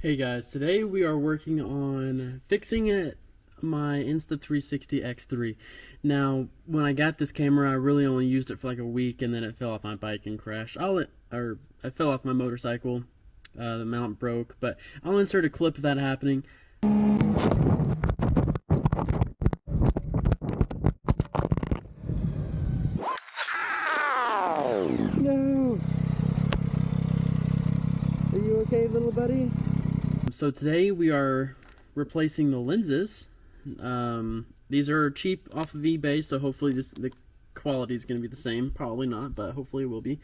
Hey guys, today we are working on fixing my Insta360 X3. Now, when I got this camera, I really only used it for like a week, and then it fell off my bike and crashed. I fell off my motorcycle. The mount broke, but I'll insert a clip of that happening. No! Are you okay, little buddy? So today we are replacing the lenses. These are cheap off of eBay, so hopefully the quality is going to be the same. Probably not, but hopefully it will be.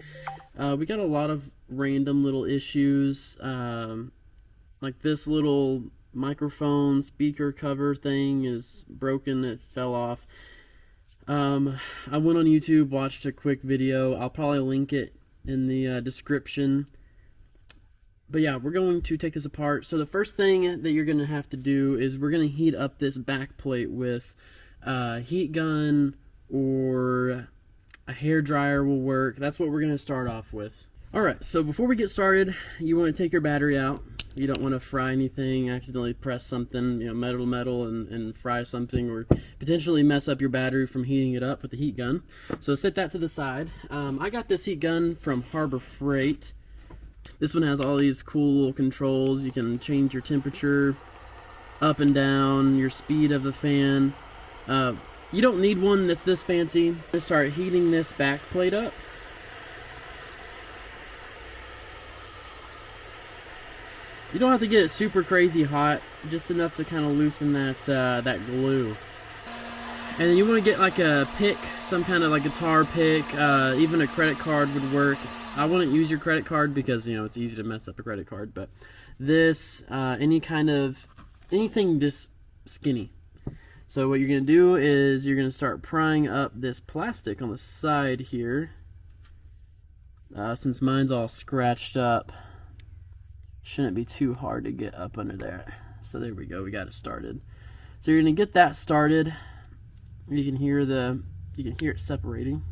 We got a lot of random little issues, like this little microphone speaker cover thing is broken. It fell off. I went on YouTube, watched a quick video. I'll probably link it in the description. But yeah, we're going to take this apart. So the first thing that you're going to have to do is we're going to heat up this back plate with a heat gun, or a hair dryer will work. That's what we're going to start off with. Alright, so before we get started, you want to take your battery out. You don't want to fry anything, accidentally press something, metal to metal, and fry something, or potentially mess up your battery from heating it up with the heat gun. So set that to the side. I got this heat gun from Harbor Freight. This one has all these cool little controls. You can change your temperature up and down, your speed of the fan. You don't need one that's this fancy. I'm going to start heating this back plate up. You don't have to get it super crazy hot, just enough to kind of loosen that glue. And then you want to get like a pick, some kind of like guitar pick, even a credit card would work. I wouldn't use your credit card because, it's easy to mess up a credit card, but this, anything this skinny. So what you're going to do is you're going to start prying up this plastic on the side here. Since mine's all scratched up, shouldn't be too hard to get up under there. So there we go, we got it started. So you're going to get that started. You can hear it separating.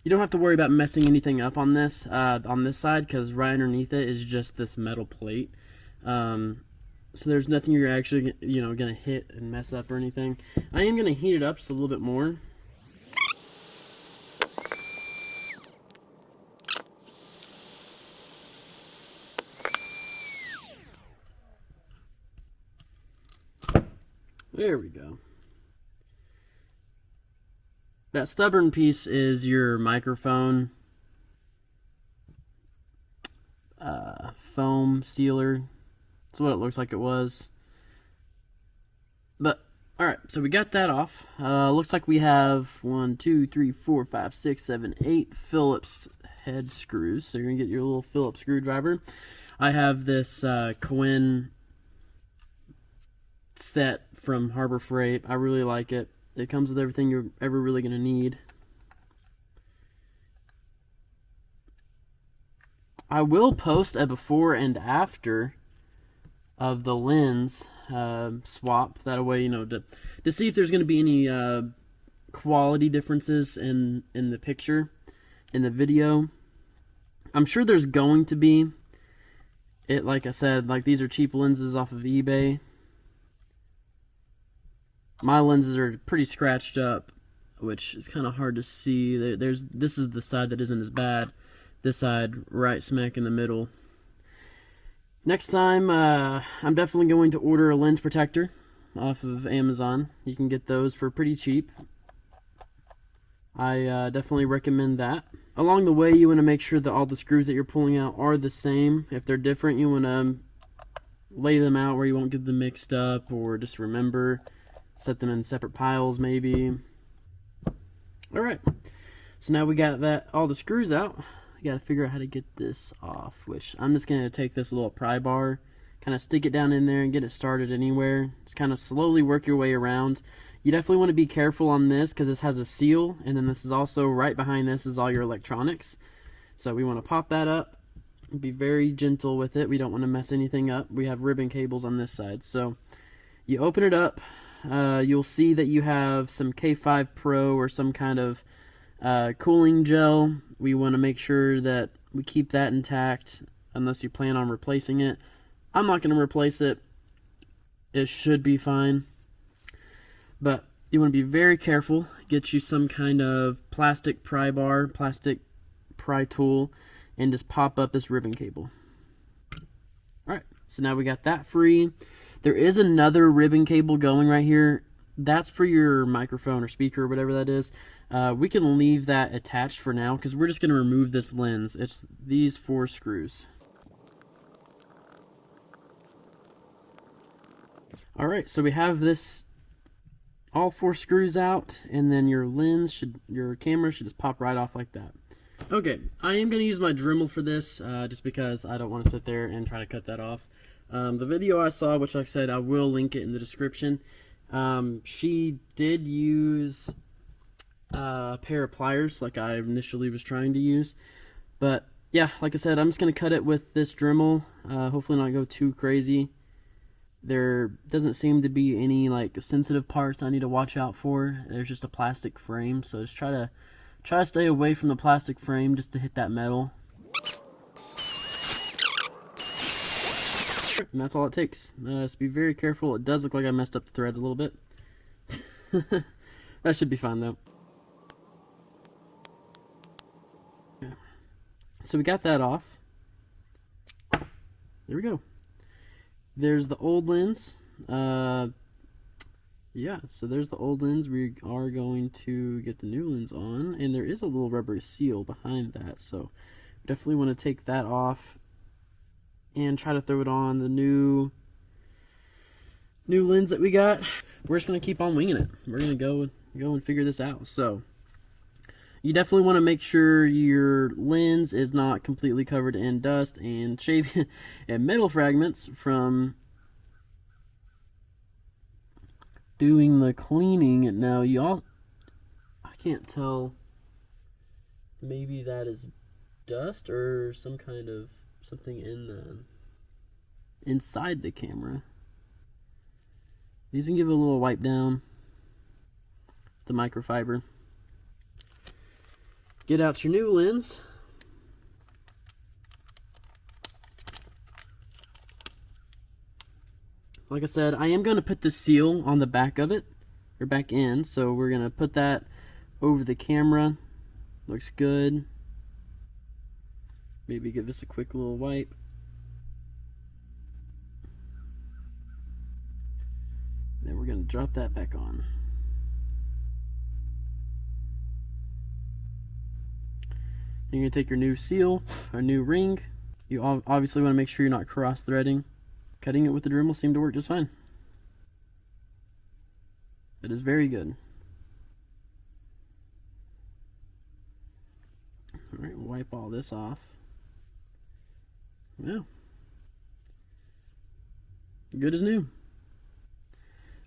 You don't have to worry about messing anything up on this side, because right underneath it is just this metal plate. So there's nothing you're actually gonna hit and mess up or anything. I am gonna heat it up just a little bit more. There we go. That stubborn piece is your microphone foam sealer. That's what it looks like it was. But alright, so we got that off. Looks like we have 1, 2, 3, 4, 5, 6, 7, 8 Phillips head screws. So you're gonna get your little Phillips screwdriver. I have this Cohen set from Harbor Freight. I really like it. It comes with everything you're ever really going to need. I will post a before and after of the lens swap. That way, to see if there's going to be any quality differences in the picture, in the video. I'm sure there's going to be. Like I said, these are cheap lenses off of eBay. My lenses are pretty scratched up, which is kind of hard to see. This is the side that isn't as bad. This side, right smack in the middle. Next time, I'm definitely going to order a lens protector off of Amazon. You can get those for pretty cheap. I definitely recommend that. Along the way, you want to make sure that all the screws that you're pulling out are the same. If they're different, you want to lay them out where you won't get them mixed up, or just remember. Set them in separate piles, maybe. Alright, so now we got all the screws out. We gotta figure out how to get this off, which I'm just gonna take this little pry bar, kind of stick it down in there and get it started anywhere. Just kind of slowly work your way around. You definitely want to be careful on this because this has a seal, and then this is also right behind this is all your electronics. So we want to pop that up, be very gentle with it. We don't want to mess anything up. We have ribbon cables on this side. So you open it up. You'll see that you have some K5 Pro or some kind of cooling gel. We want to make sure that we keep that intact unless you plan on replacing it. I'm not going to replace it. It should be fine. But you want to be very careful. Get you some kind of plastic pry bar, plastic pry tool, and just pop up this ribbon cable. Alright, so now we got that free. There is another ribbon cable going right here. That's for your microphone or speaker or whatever that is. We can leave that attached for now because we're just going to remove this lens. It's these 4 screws. Alright, so we have this, all 4 screws out, and then your camera should just pop right off like that. Okay, I am going to use my Dremel for this, just because I don't want to sit there and try to cut that off. The video I saw, which like I said, I will link it in the description, she did use a pair of pliers like I initially was trying to use. But yeah, like I said, I'm just going to cut it with this Dremel, hopefully not go too crazy. There doesn't seem to be any like sensitive parts I need to watch out for. There's just a plastic frame, so just try to stay away from the plastic frame just to hit that metal. And that's all it takes. Just be very careful. It does look like I messed up the threads a little bit. That should be fine though. Yeah. So we got that off. There we go. There's the old lens. Yeah, so there's the old lens. We are going to get the new lens on, and there is a little rubber seal behind that, so we definitely want to take that off and try to throw it on the new lens that we got. We're just going to keep on winging it. We're going to go and figure this out. So you definitely want to make sure your lens is not completely covered in dust and and metal fragments from doing the cleaning. Now I can't tell, maybe that is dust or some kind of something inside the camera. You can give it a little wipe down, the microfiber. Get out your new lens. Like I said, I am going to put the seal on the back of it, or back end, so we're going to put that over the camera. Looks good. Maybe give this a quick little wipe. Then we're going to drop that back on. You're going to take your new seal, or new ring. You obviously want to make sure you're not cross-threading. Cutting it with the Dremel seemed to work just fine. It is very good. Alright, we'll wipe all this off. Yeah. Good as new.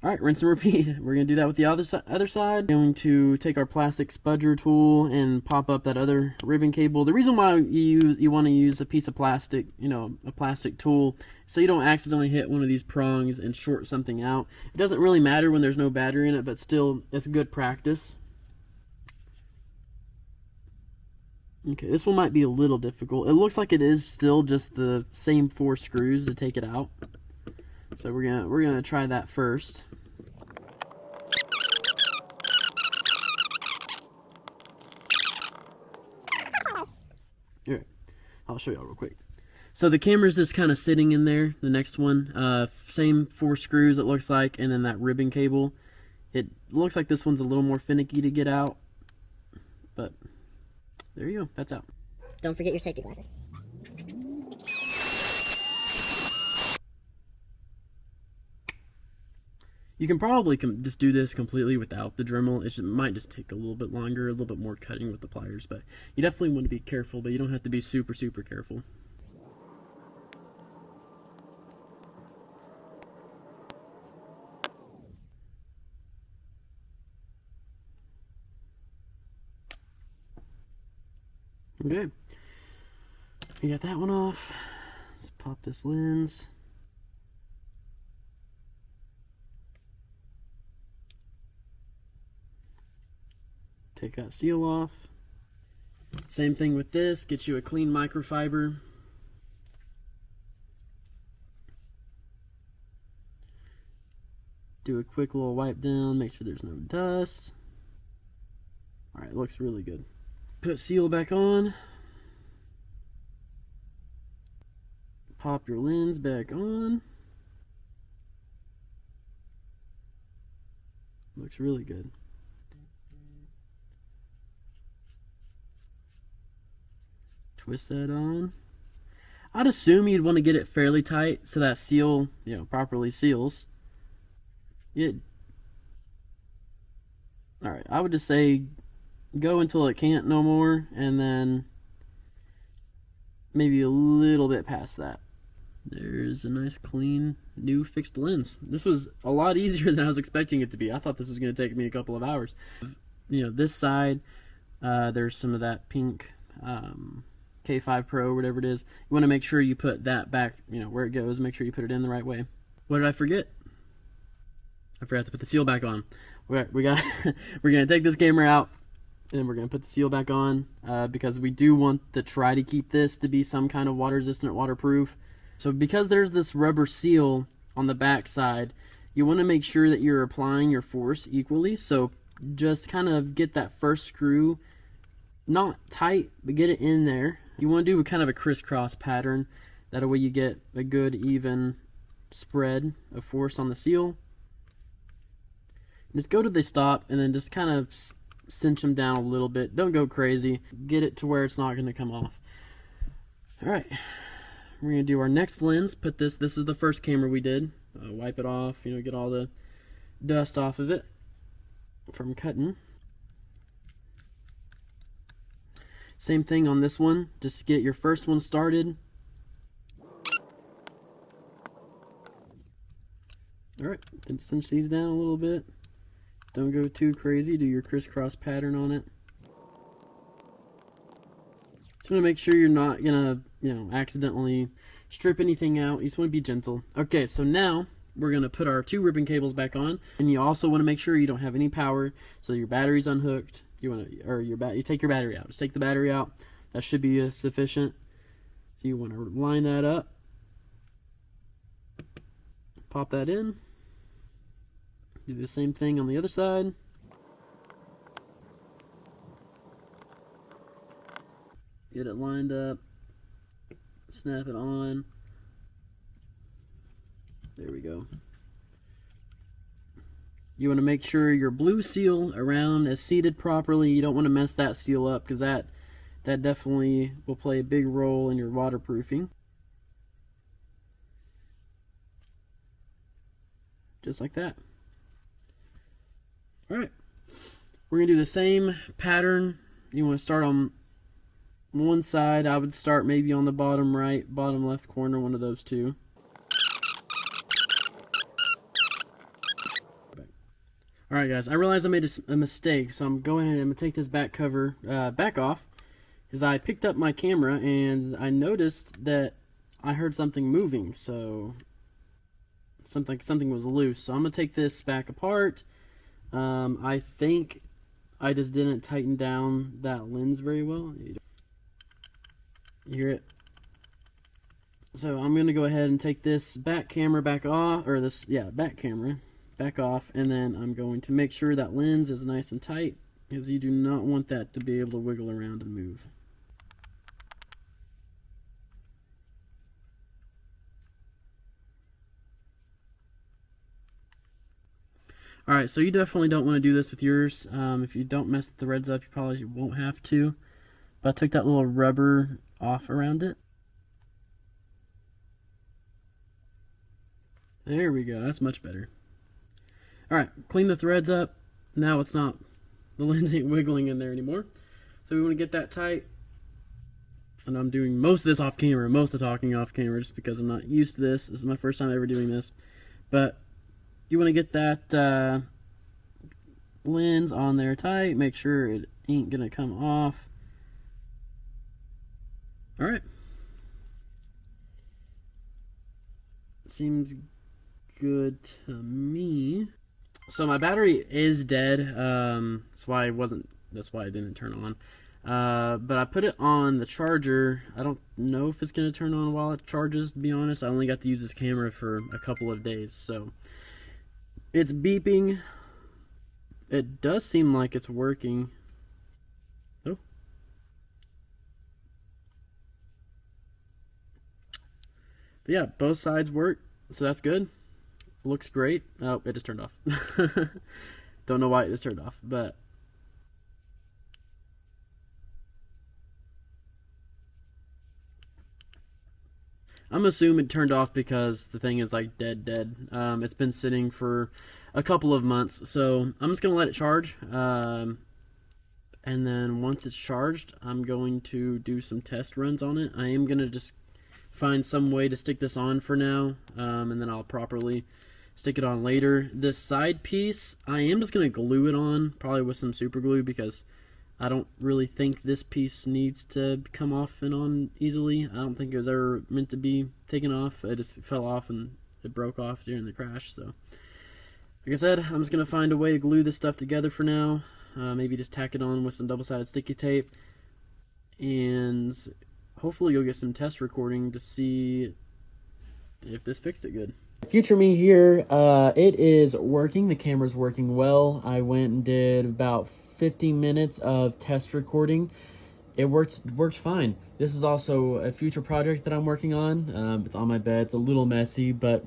Alright, rinse and repeat. We're going to do that with the other side. We're going to take our plastic spudger tool and pop up that other ribbon cable. The reason why you want to use a piece of plastic, a plastic tool, so you don't accidentally hit one of these prongs and short something out. It doesn't really matter when there's no battery in it, but still, it's good practice. Okay, this one might be a little difficult. It looks like it is still just the same 4 screws to take it out. So we're gonna try that first. Alright, I'll show y'all real quick. So the camera's just kind of sitting in there, the next one. Same 4 screws it looks like, and then that ribbon cable. It looks like this one's a little more finicky to get out, but there you go, that's out. Don't forget your safety glasses. You can probably just do this completely without the Dremel. It might just take a little bit longer, a little bit more cutting with the pliers, but you definitely want to be careful, but you don't have to be super, super careful. Okay, we got that one off. Let's pop this lens. Take that seal off. Same thing with this, get you a clean microfiber. Do a quick little wipe down, make sure there's no dust. Alright, looks really good. Put seal back on. Pop your lens back on. Looks really good. Twist that on. I'd assume you'd want to get it fairly tight so that seal, properly seals. Alright, I would just say go until it can't no more, and then maybe a little bit past that. There's a nice clean new fixed lens. This was a lot easier than I was expecting it to be. I thought this was going to take me a couple of hours. This side, there's some of that pink K5 Pro, whatever it is. You want to make sure you put that back, where it goes. Make sure you put it in the right way. What did I forget? I forgot to put the seal back on. We're gonna take this camera out, and we're gonna put the seal back on because we do want to try to keep this to be some kind of water resistant, waterproof. So because there's this rubber seal on the back side, you want to make sure that you're applying your force equally. So just kind of get that first screw, not tight, but get it in there. You want to do kind of a crisscross pattern. That way you get a good even spread of force on the seal. Just go to the stop and then just kind of cinch them down a little bit. Don't go crazy. Get it to where it's not going to come off. Alright, we're going to do our next lens. Put this is the first camera we did. Wipe it off, get all the dust off of it from cutting. Same thing on this one. Just get your first one started. Alright, then cinch these down a little bit. Don't go too crazy. Do your crisscross pattern on it. Just want to make sure you're not gonna, accidentally strip anything out. You just want to be gentle. Okay, so now we're gonna put our 2 ribbon cables back on, and you also want to make sure you don't have any power, so your battery's unhooked. You take your battery out. Just take the battery out. That should be sufficient. So you want to line that up. Pop that in. Do the same thing on the other side. Get it lined up. Snap it on. There we go. You want to make sure your blue seal around is seated properly. You don't want to mess that seal up because that definitely will play a big role in your waterproofing. Just like that. Alright, we're going to do the same pattern. You want to start on one side. I would start maybe on the bottom right, bottom left corner, one of those two. Alright guys, I realized I made a mistake, so I'm going ahead and I'm going to take this back cover back off, because I picked up my camera and I noticed that I heard something moving, so something was loose. So I'm going to take this back apart. I think I just didn't tighten down that lens very well. You hear it? So I'm going to go ahead and take this back camera back off, or back camera back off, and then I'm going to make sure that lens is nice and tight, because you do not want that to be able to wiggle around and move. Alright, so you definitely don't want to do this with yours. If you don't mess the threads up, you probably won't have to. But I took that little rubber off around it. There we go, that's much better. Alright, clean the threads up. Now it's not, the lens ain't wiggling in there anymore. So we want to get that tight. And I'm doing most of this off camera, most of the talking off camera, just because I'm not used to this. This is my first time ever doing this. But you want to get that lens on there tight. Make sure it ain't going to come off. Alright. Seems good to me. So my battery is dead. That's why it didn't turn But I put it on the charger. I don't know if it's going to turn on while it charges, to be honest. I only got to use this camera for a couple of days, so it's beeping. It does seem like it's working. Oh. But yeah, both sides work, so that's good. Looks great. Oh, it just turned off. Don't know why it just turned off, but I'm assuming it turned off because the thing is like dead. It's been sitting for a couple of months, so I'm just gonna let it charge. And then once it's charged, I'm going to do some test runs on it. I am gonna just find some way to stick this on for now, and then I'll properly stick it on later. This side piece, I am just gonna glue it on, probably with some super glue, because I don't really think this piece needs to come off and on easily. I don't think it was ever meant to be taken off. It just fell off and it broke off during the crash. So, like I said, I'm just going to find a way to glue this stuff together for now. Maybe just tack it on with some double-sided sticky tape. And hopefully you'll get some test recording to see if this fixed it good. Future me here, it is working. The camera's working well. I went and did about 15 minutes of test recording. It worked fine. This is also a future project that I'm working on. It's on my bed. It's a little messy, but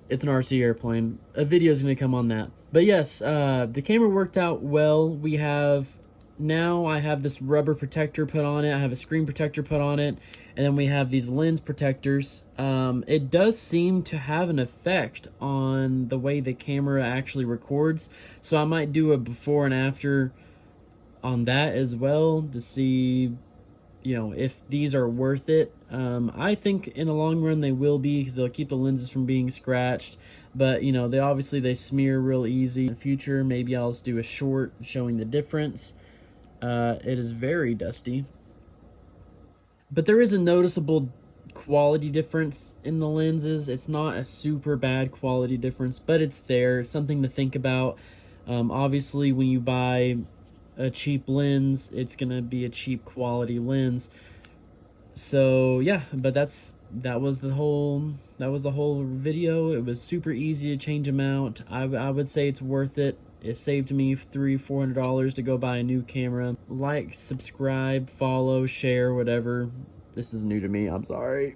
it's an RC airplane. A video is going to come on that. But yes, the camera worked out well. I have this rubber protector put on it. I have a screen protector put on it. And then we have these lens protectors. It does seem to have an effect on the way the camera actually records. So I might do a before and after on that as well to see, if these are worth it. I think in the long run they will be, because they'll keep the lenses from being scratched. But, they smear real easy. In the future, maybe I'll just do a short showing the difference. It is very dusty. But there is a noticeable quality difference in the lenses. It's not a super bad quality difference, but it's there. It's something to think about. Obviously, when you buy a cheap lens, it's gonna be a cheap quality lens. So yeah, but that was the whole video. It was super easy to change them out. I would say it's worth it. It saved me $300-400 to go buy a new camera. Like, subscribe, follow, share, whatever. This is new to me, I'm sorry.